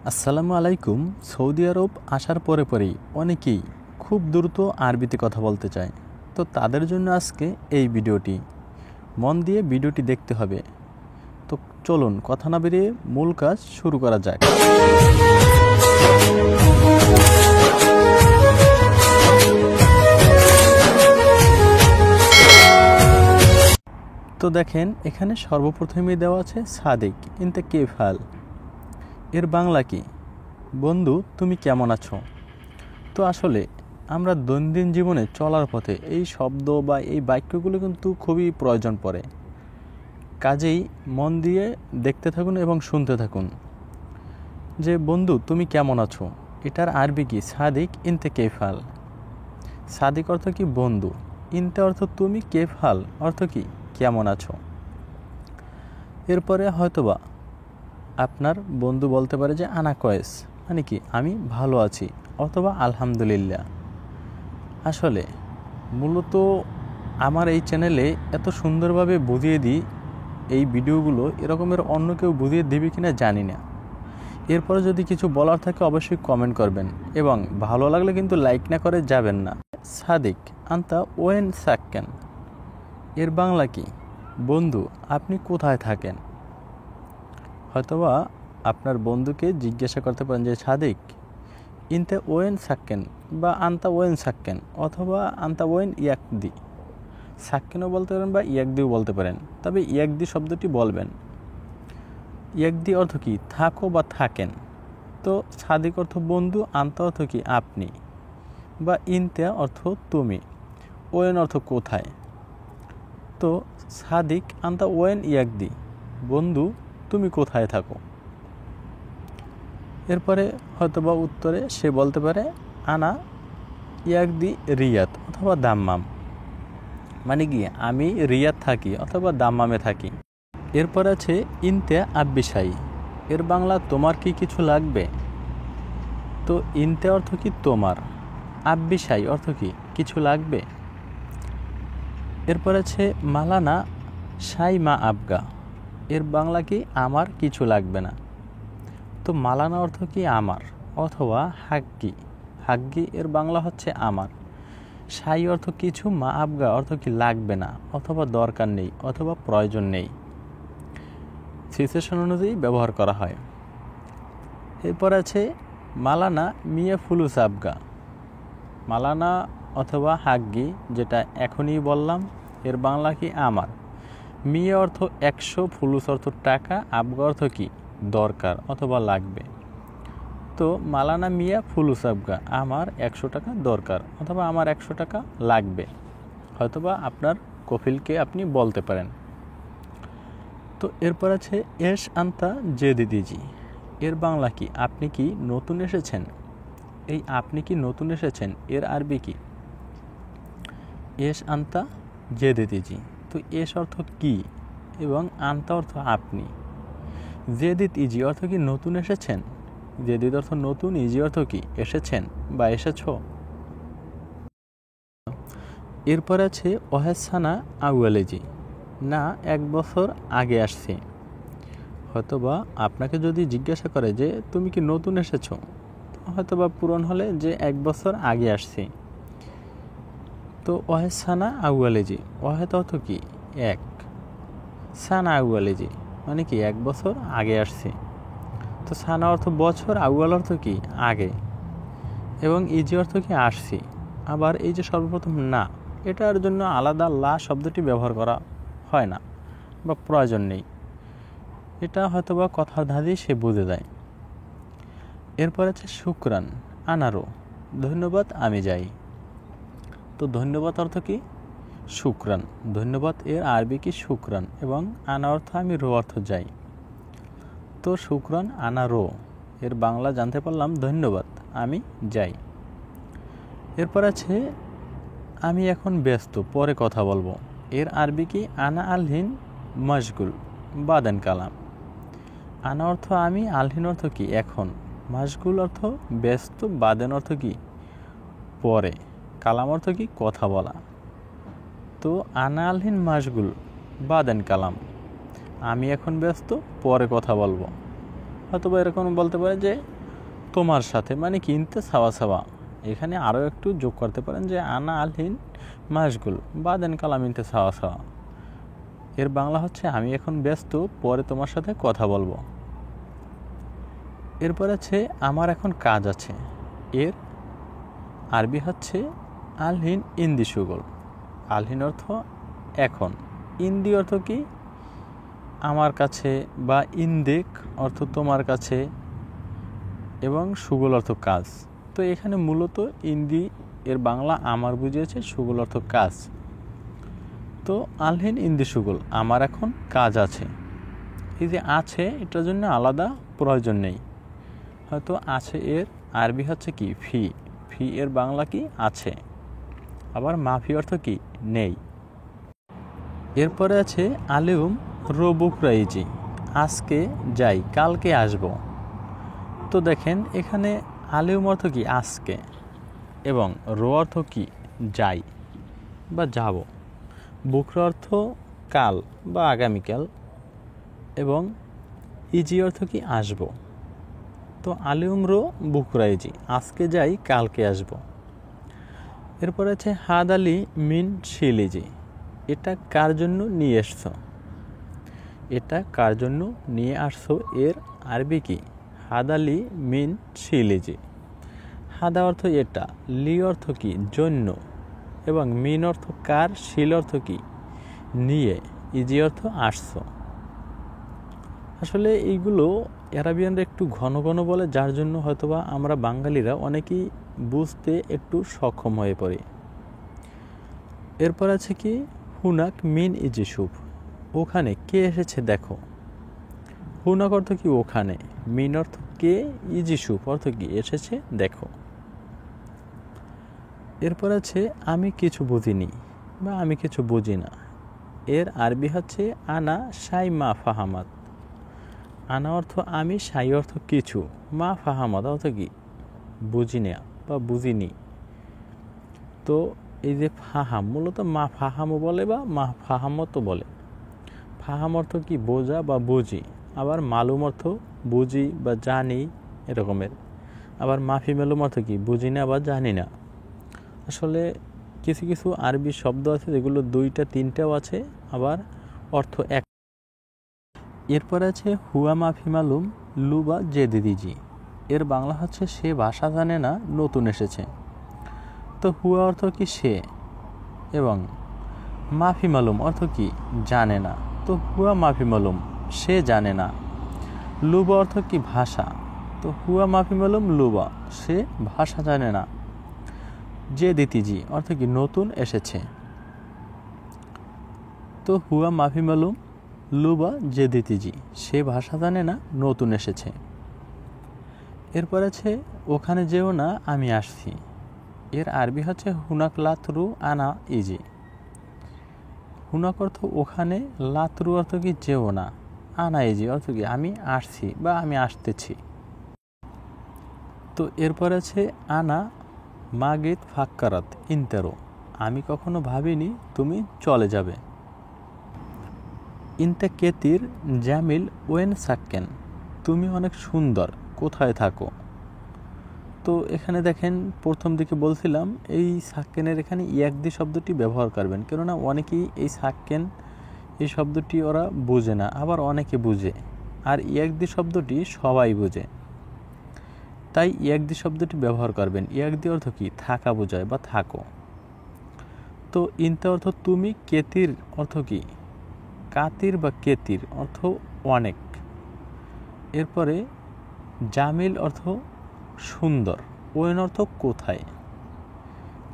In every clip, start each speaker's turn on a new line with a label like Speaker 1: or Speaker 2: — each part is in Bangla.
Speaker 1: আসসালামু আলাইকুম। সৌদি আরব আসার পরেই অনেকেই খুব দ্রুত আরবিতে কথা বলতে চায়। তো তাদের জন্য আজকে এই ভিডিওটি। মন দিয়ে ভিডিওটি দেখতে হবে। তো চলুন কথা না বেরিয়ে মূল কাজ শুরু করা যাক। তো দেখেন, এখানে সর্বপ্রথমেই দেওয়া আছে সাদিক ইনতে কেফাল। এর বাংলা কি? বন্ধু, তুমি কেমন আছো? তো আসলে আমরা দৈনন্দিন জীবনে চলার পথে এই শব্দ বা এই বাক্যগুলো কিন্তু খুবই প্রয়োজন পড়ে। কাজেই মন দিয়ে দেখতে থাকুন এবং শুনতে থাকুন যে বন্ধু তুমি কেমন আছো, এটার আরবি কি? সাদিক ইনতে কেফাল। সাদিক অর্থ কি বন্ধু, ইনতে অর্থ তুমি, কেফাল অর্থ কি কেমন আছো। এরপরে হয়তোবা আপনার বন্ধু বলতে পারে যে আনা কয়েস, মানে কি আমি ভালো আছি, অথবা আলহামদুলিল্লাহ। আসলে মূলত আমার এই চ্যানেলে এত সুন্দরভাবে বুঝিয়ে দিই এই ভিডিওগুলো, এরকমের অন্য কেউ বুঝিয়ে দেবে কিনা জানি না। এরপরে যদি কিছু বলার থাকে অবশ্যই কমেন্ট করবেন, এবং ভালো লাগলে কিন্তু লাইক না করে যাবেন না। সাদিক আন্তা ওয়েন সাক্কেন। এর বাংলা কি? বন্ধু, আপনি কোথায় থাকেন? হয়তোবা আপনার বন্ধুকে জিজ্ঞাসা করতে পারেন যে সাদিক ইনতে ওয়েন সাক্কেন, বা আন্তা ওয়েন সাক্কেন, অথবা আন্তা ওয়েন ইয়াকদি। সাক্কেনও বলতে পারেন বা ইয়াকদিও বলতে পারেন, তবে ইয়াকদি শব্দটি বলবেন। ইয়াকদি অর্থ কি? থাকো বা থাকেন। তো সাদিক অর্থ বন্ধু, আন্তা অর্থ কি আপনি, বা ইনতে অর্থ তুমি, ওয়েন অর্থ কোথায়। তো সাদিক আন্তা ওয়েন ইয়াকদি, বন্ধু তুমি কোথায় থাকো। এরপরে হয়তোবা উত্তরে সে বলতে পারে আনা ইয়াকদি রিয়াদ অথবা দাম্মাম, মানে কি আমি রিয়াদ থাকি অথবা দাম্মামে থাকি। এরপর আছে ইনতে আব্বিসাই। এর বাংলা তোমার কি কিছু লাগবে? তো ইনতে অর্থ কি তোমার, আব্বিসাই অর্থ কি কিছু লাগবে। এরপর আছে মালানা সাই মা আবগা। এর বাংলা কি আমার কিছু লাগবে না। তো মালানা অর্থ কি আমার, অথবা হাগ্গি। হাগ্গি এর বাংলা হচ্ছে আমার। সাই অর্থ কিছু, মা আবগা অর্থ কি লাগবে না, অথবা দরকার নেই, অথবা প্রয়োজন নেই। সিচুয়েশন অনুযায়ী ব্যবহার করা হয়। এরপর আছে মালানা মিয়া ফুলুস আবগা। মালানা অথবা হাগ্গি, যেটা এখনই বললাম, এর বাংলা কি আমার। মিয়া অর্থ 100, ফুলুস অর্থ টাকা, আবগা অর্থ কি দরকার অথবা লাগবে। তো মালানা মিয়া ফুলুস আবগা, আমার 100 টাকা দরকার, অথবা আমার 100 টাকা লাগবে। হয়তোবা আপনার কফিলকে আপনি বলতে পারেন। তো এরপর আছে এস আন্তা যে দিদিজি। এর বাংলা কি? আপনি কি নতুন এসেছেন? এই আপনি কি নতুন এসেছেন এর আরবি কি? এস আন্তা যে দিদিজি। তো এস অর্থ কি, এবং আন্তা অর্থ আপনি। জেদিদ ইজি অর্থ কি নতুন এসেছেন। জেদিদ অর্থ নতুন, ইজি অর্থ কি এসেছেন বা এসেছো। এরপর আছে ওহেসানা আউয়ালেজি, না 1 বছর আগে আসছি। হয়তোবা আপনাকে যদি জিজ্ঞাসা করে যে তুমি কি নতুন এসেছো, হয়তোবা পূরণ হলে যে 1 বছর আগে আসছি। তো ওহেসানা আউয়ালেজি, ওহেত অর্থ কি 1, সানা আউয়ালেজি মানে কি 1 বছর আগে আসছি। তো সানা অর্থ বছর, আউয়াল অর্থ কি আগে, এবং ইজি অর্থ কি আসছি। আবার এই যে সর্বপ্রথম না, এটার জন্য আলাদা লা শব্দটি ব্যবহার করা হয় না বা প্রয়োজন নেই। এটা হয়তোবা কথার ধাঁধেই সে বুঝে যায়। এরপর আছে শুকরান আনারো, ধন্যবাদ আমি যাই। তো ধন্যবাদ অর্থ কি শুকরান, ধন্যবাদ এর আরবি কি শুকরান, এবং আনা অর্থ আমি, রো অর্থ যাই। তো শুকরান আনা রো, এর বাংলা জানতে পারলাম ধন্যবাদ আমি যাই। এরপর আছে আমি এখন ব্যস্ত, পরে কথা বলবো। এর আরবি কি? আনা আলহিন মশগুল বাদেন কালাম। আনা অর্থ আমি, আলহিন অর্থ কি এখন, মশগুল অর্থ ব্যস্ত, বাদেন অর্থ কি পরে, কালাম অর্থ কি কথা বলা। তো আনা আলহিন মশগুল বাদেন কালাম, আমি এখন ব্যস্ত, পরে কথা বলবো। হয়তো বা এরকম বলতে পারে যে তোমার সাথে, মানে কি ইনতে সাওয়া সাওয়া। এখানে আরও একটু যোগ করতে পারেন যে আনা আলহিন মাশগুল বাদেন কালাম ইনতে সাওয়া সাওয়া। এর বাংলা হচ্ছে আমি এখন ব্যস্ত, পরে তোমার সাথে কথা বলবো। এরপর আছে আমার এখন কাজ আছে। এর আরবি হচ্ছে আলহিন ইন্দি সুগল। আলহিন অর্থ এখন, ইন্দি অর্থ কি আমার কাছে, বা ইন্দেক অর্থ তোমার কাছে, এবং সুগল অর্থ কাজ। তো এখানে মূলত ইন্দি এর বাংলা আমার বুঝিয়েছে, সুগল অর্থ কাজ। তো আলহিন ইন্দি সুগল, আমার এখন কাজ আছে। এই যে আছে, এটার জন্য আলাদা প্রয়োজন নেই। হয়তো আছে এর আরবি হচ্ছে কি ফি। ফি এর বাংলা কি আছে। আবার মাফি অর্থ কি নেই। এরপরে আছে আলেউম রোবুকরাইজি, আজকে যাই কালকে আসব। তো দেখেন এখানে আলেউম অর্থ কি আজকে, এবং রো অর্থ কি যাই বা যাব, বুকরা অর্থ কাল বা আগামীকাল, এবং ইজি অর্থ কি আসব। তো আলেউম রো বুকরাইজি, আজকে যাই কালকে আসব। এরপর আছে হাদ আলী মিন শিলিজি, এটা কার জন্য নিয়ে এসছো। এটা কার জন্য নিয়ে আসছো এর আরবি কি হাদ আলী মিন শিলিজি। হাদা অর্থ এটা, লি অর্থ কি জন্য, এবং মিন অর্থ কার, শিল অর্থ কি নিয়ে, ইজি অর্থ আসছো। আসলে এইগুলো আরাবিয়ানরা একটু ঘন ঘন বলে, যার জন্য হয়তোবা আমরা বাঙালিরা অনেকেই বুঝতে একটু সক্ষম হয়ে পড়ি। এরপর আছে কি হুনাক মিন ইজিসুফ, ওখানে কে এসেছে দেখো। হুনাক অর্থ কি ওখানে, মিন অর্থ কে, ইজিসুফ অর্থ কি এসেছে দেখো। এরপর আছে আমি কিছু বুঝিনি বা আমি কিছু বুঝি না। এর আরবি হচ্ছে আনা সাই মা ফাহামাত। আনা অর্থ আমি, সাই অর্থ কিছু, মা ফাহামাত অর্থ কি বুঝি না বা বুঝিনি। তো এই যে ফাহাম, মূলত মা ফাহামও বলে বা মা ফাহামতও বলে। ফাহাম অর্থ কি বোঝা বা বুঝি, আবার মালুম অর্থ বুঝি বা জানি এরকমের। আবার মাফি মালুম অর্থ কি বুঝি না বা জানি না। আসলে কিছু কিছু আরবি শব্দ আছে যেগুলো দুইটা তিনটাও আছে, আবার অর্থ এক। এরপর আছে হুয়া মাফি মালুম লুবা জেদিদিজি, এর বাংলা হচ্ছে সে ভাষা জানে না, নতুন এসেছে। তো হুয়া অর্থ কি সে, এবং মাফি মালুম অর্থ কি জানে না। তো হুয়া মাফি মালুম সে জানে না। লুবা অর্থ কি ভাষা। তো হুয়া মাফি মালুম লুবা, সে ভাষা জানে না। যে দিতিজি অর্থ কি নতুন এসেছে। তো হুয়া মাফি মালুম লুবা যে দিতিজি, সে ভাষা জানে না, নতুন এসেছে। এরপর আছে ওখানে যেও না আমি আসছি। এর আরবি হচ্ছে হুনাক লাতরু আনা ইজি। হুনাক অর্থ ওখানে, লাতরু অর্থ কি যেও না, আনা ইজি অর্থ কি আমি আসছি বা আমি আসতেছি। তো এরপর আছে আনা মাগিত ফাক্কারাত ইনতেরো, আমি কখনো ভাবিনি তুমি চলে যাবে। ইনতে কেতির জামিল ওয়েন সাক্কেন, তুমি অনেক সুন্দর, কোথায় থাকো। তো এখানে দেখেন প্রথম দিকে বলছিলাম এই সাক্কেনের এখানে ইয়াকদি শব্দটি ব্যবহার করবেন, কেননা অনেকেই এই সাক্কেন এই শব্দটি ওরা বোঝে না, আবার অনেকে বুঝে। আর ইয়াকদি শব্দটি সবাই বোঝে, তাই ইয়াকদি শব্দটি ব্যবহার করবেন। ইয়াকদি অর্থ কি থাকা বোঝায় বা থাকো। তো ইনতে অর্থ তুমি, কেতির অর্থ কি কাতির বা কেতির অর্থ অনেক। এরপরে জামিল অর্থ সুন্দর, ওয়েন অর্থ কোথায়।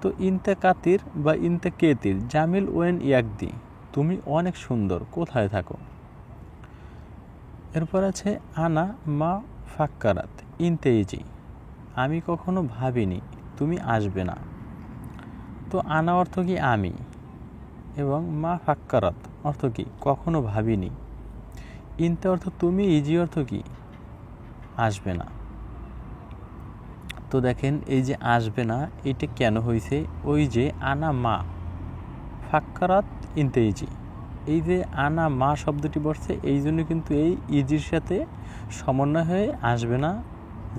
Speaker 1: তো ইনতে কাতির বা ইনতে কেতির জামিল ওয়েন ইয়াকদি, তুমি অনেক সুন্দর, কোথায় থাকো। এরপর আছে আনা মা ফাক্কারাত ইনতে ইজি, আমি কখনো ভাবিনি তুমি আসবে না। তো আনা অর্থ কি আমি, এবং মা ফাক্কারাত অর্থ কি কখনো ভাবিনি। ইনতে অর্থ তুমি, ইজি অর্থ কি আসবে না। তো দেখেন এই যে আসবে না, এটা কেন হয়েছে, ওই যে আনা মা ফাক্কারাত ইনতে ইজি, এই যে আনা মা শব্দটি বসছে এই জন্য কিন্তু এই ইজির সাথে সমন্বয় হয়ে আসবে না,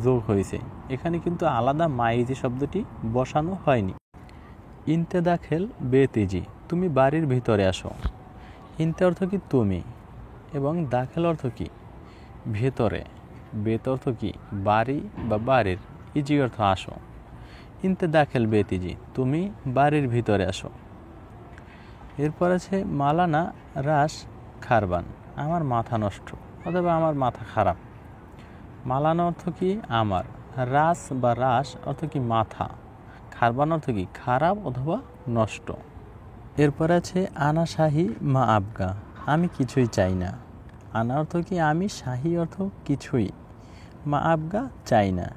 Speaker 1: যোগ হয়েছে। এখানে কিন্তু আলাদা মা ইজি শব্দটি বসানো হয়নি। ইনতে দাখেল বেতেজি, তুমি বাড়ির ভিতরে আসো। ইনতে অর্থ কি তুমি, এবং দাখেল অর্থ কি ভেতরে, বেত অর্থ কি বাড়ি বা বাড়ির, ইজি অর্থ আসো। ইনতে দাখেল বেতিজি, তুমি বাড়ির ভিতরে আসো। এরপর আছে মালানা রাস খারবান, আমার মাথা নষ্ট অথবা আমার মাথা খারাপ। মালানা অর্থ কি আমার, রাস বা রাস অর্থ কি মাথা, খারবান অর্থ কি খারাপ অথবা নষ্ট। এরপর আছে আনা শাহি মা আবগা, আমি কিছুই চাই না। আনা অর্থ কি আমি, শাহি অর্থ কিছুই, মা আবগা চাই না।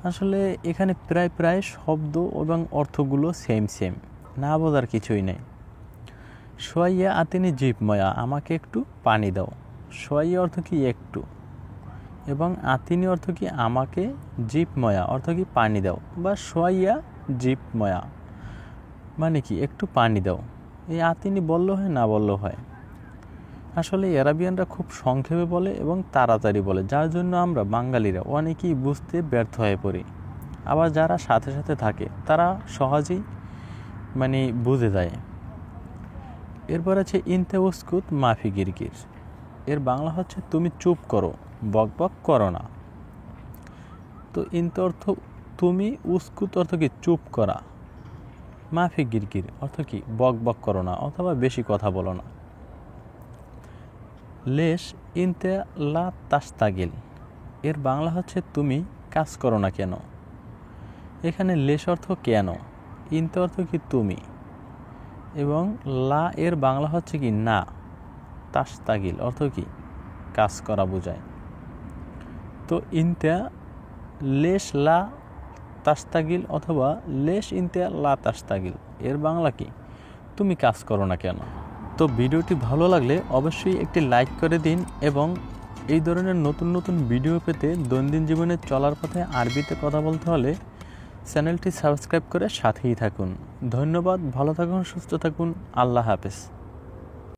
Speaker 1: আসলে এখানে প্রায় শব্দ এবং অর্থগুলো সেম, না বোঝার কিছুই নেই। সোয়াইয়া আতিনি জিপময়া, আমাকে একটু পানি দাও। সোয়াইয়া অর্থ কি একটু, এবং আতিনি অর্থ কি আমাকে, জিপময়া অর্থ কি পানি দাও, বা সোয়াইয়া জিপময়া মানে কি একটু পানি দাও। এই আতিনি বললেও হয়, না বললেও হয়। আসলে আরাবিয়ানরা খুব সংক্ষেপে বলে এবং তাড়াতাড়ি বলে, যার জন্য আমরা বাঙালিরা অনেকেই বুঝতে ব্যর্থ হয়ে পড়ি। আবার যারা সাথে থাকে তারা সহজেই বুঝে যায়। এরপর আছে ইনতে উস্কুত মাফি গিরগির, এর বাংলা হচ্ছে তুমি চুপ করো, বকবক করো না। তো ইনতে অর্থ তুমি, উস্কুত অর্থ কি চুপ করা, মাফি গিরগির অর্থ কি বকবক করো না অথবা বেশি কথা বলো না। লেশ ইনতে লা তাস্তাগিল, এর বাংলা হচ্ছে তুমি কাজ করো না কেন। এখানে লেশ অর্থ কেন, ইনতে অর্থ কি তুমি, এবং লা এর বাংলা হচ্ছে কি না, তাস্তাগিল অর্থ কি কাজ করা বোঝায়। তো ইনতে লেশ লা তাস্তাগিল অথবা লেশ ইনতে লা তাস্তাগিল, এর বাংলা কি তুমি কাজ করো না কেন। তো ভিডিওটি ভালো লাগলে অবশ্যই একটি লাইক করে দিন, এবং এই ধরনের নতুন ভিডিও পেতে দৈনন্দিন জীবনে চলার পথে আরবিতে কথা বলতে হলে চ্যানেলটি সাবস্ক্রাইব করে সাথেই থাকুন। ধন্যবাদ, ভালো থাকুন, সুস্থ থাকুন, আল্লাহ হাফেজ।